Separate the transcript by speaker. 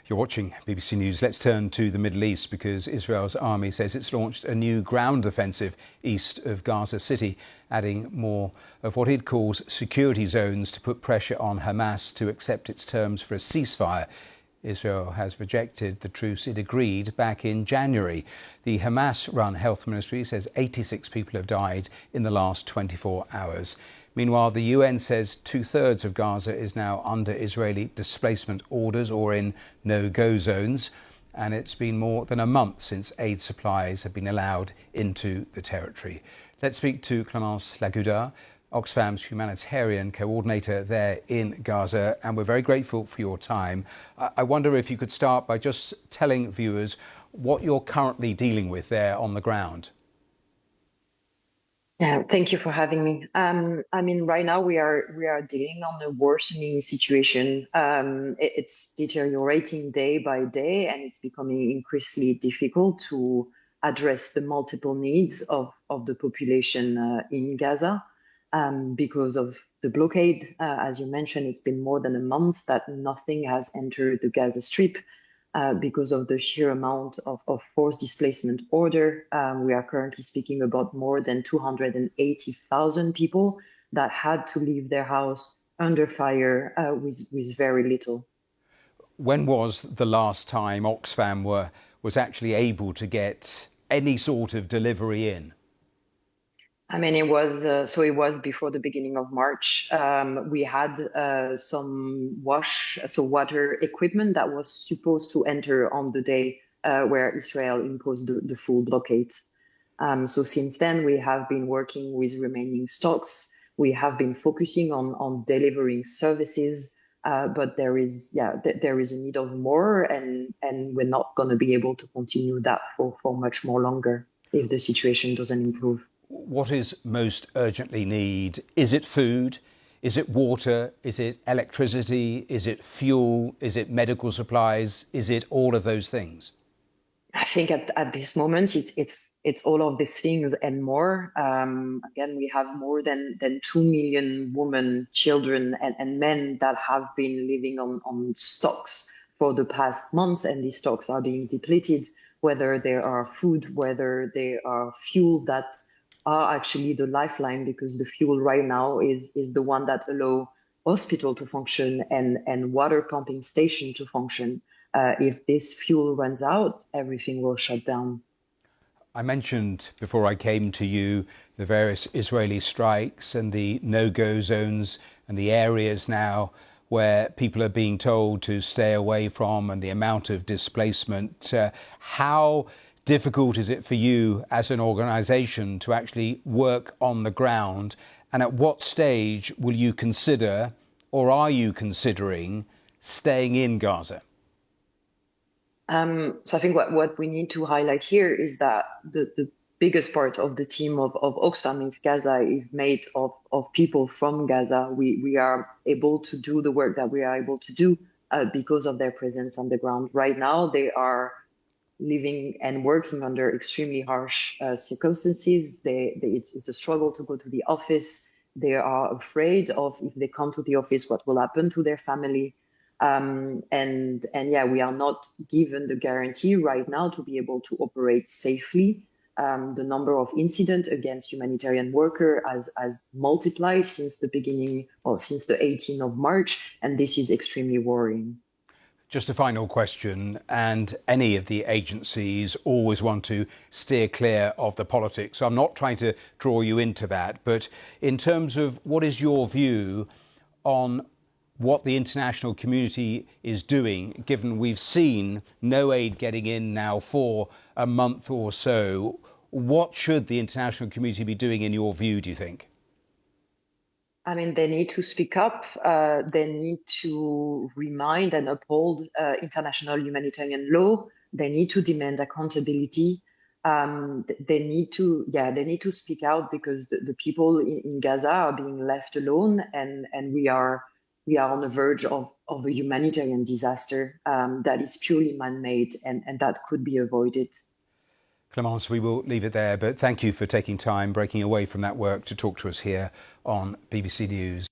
Speaker 1: You're watching BBC News. Let's turn to the Middle East because Israel's army says it's launched a new ground offensive east of Gaza City, adding more of what it calls security zones to put pressure on Hamas to accept its terms for a ceasefire. Israel has rejected the truce it agreed back in January. The Hamas-run health ministry says 86 people have died in the last 24 hours. Meanwhile, the UN says two-thirds of Gaza is now under Israeli displacement orders or in no-go zones, and it's been more than a month since aid supplies have been allowed into the territory. Let's speak to Clémence Lagouda, Oxfam's humanitarian coordinator there in Gaza, and we're very grateful for your time. I wonder if you could start by just telling viewers what you're currently dealing with there on the ground.
Speaker 2: Yeah, thank you for having me. Right now we are dealing on a worsening situation. It's deteriorating day by day, and it's becoming increasingly difficult to address the multiple needs of the population in Gaza because of the blockade. As you mentioned, it's been more than a month that nothing has entered the Gaza Strip. Because of the sheer amount of forced displacement order. We are currently speaking about more than 280,000 people that had to leave their house under fire with very little.
Speaker 1: When was the last time Oxfam was actually able to get any sort of delivery in?
Speaker 2: It was before the beginning of March. We had some water equipment that was supposed to enter on the day where Israel imposed the full blockade. So since then, we have been working with remaining stocks. We have been focusing on delivering services, but there is a need of more, and we're not going to be able to continue that for much more longer if the situation doesn't improve.
Speaker 1: What is most urgently needed? Is it food? Is it water? Is it electricity? Is it fuel? Is it medical supplies? Is it all of those things?
Speaker 2: I think at this moment it's all of these things and more. Again, we have more than 2 million women, children, and men that have been living on stocks for the past months, and these stocks are being depleted. Whether they are food, whether they are fuel that are actually the lifeline, because the fuel right now is the one that allow hospital to function and water pumping station to function. If this fuel runs out, everything will shut down.
Speaker 1: I mentioned before I came to you the various Israeli strikes and the no-go zones and the areas now where people are being told to stay away from, and the amount of displacement. How difficult is it for you as an organisation to actually work on the ground, and at what stage will you consider, or are you considering, staying in Gaza?
Speaker 2: So I think what we need to highlight here is that the biggest part of the team of Oxfam in Gaza is made of people from Gaza. We are able to do the work that we are able to do because of their presence on the ground. Right now, they are living and working under extremely harsh circumstances. It's a struggle to go to the office. They are afraid of, if they come to the office, what will happen to their family. We are not given the guarantee right now to be able to operate safely. The number of incidents against humanitarian workers has multiplied since the 18th of March, and this is extremely worrying.
Speaker 1: Just a final question, and any of the agencies always want to steer clear of the politics. So I'm not trying to draw you into that, but in terms of what is your view on what the international community is doing, given we've seen no aid getting in now for a month or so, what should the international community be doing in your view, do you think?
Speaker 2: They need to speak up. They need to remind and uphold international humanitarian law. They need to demand accountability. They need to speak out, because the people in Gaza are being left alone, and we are on the verge of a humanitarian disaster that is purely man-made, and that could be avoided.
Speaker 1: Clémence, we will leave it there, but thank you for taking time, breaking away from that work to talk to us here on BBC News.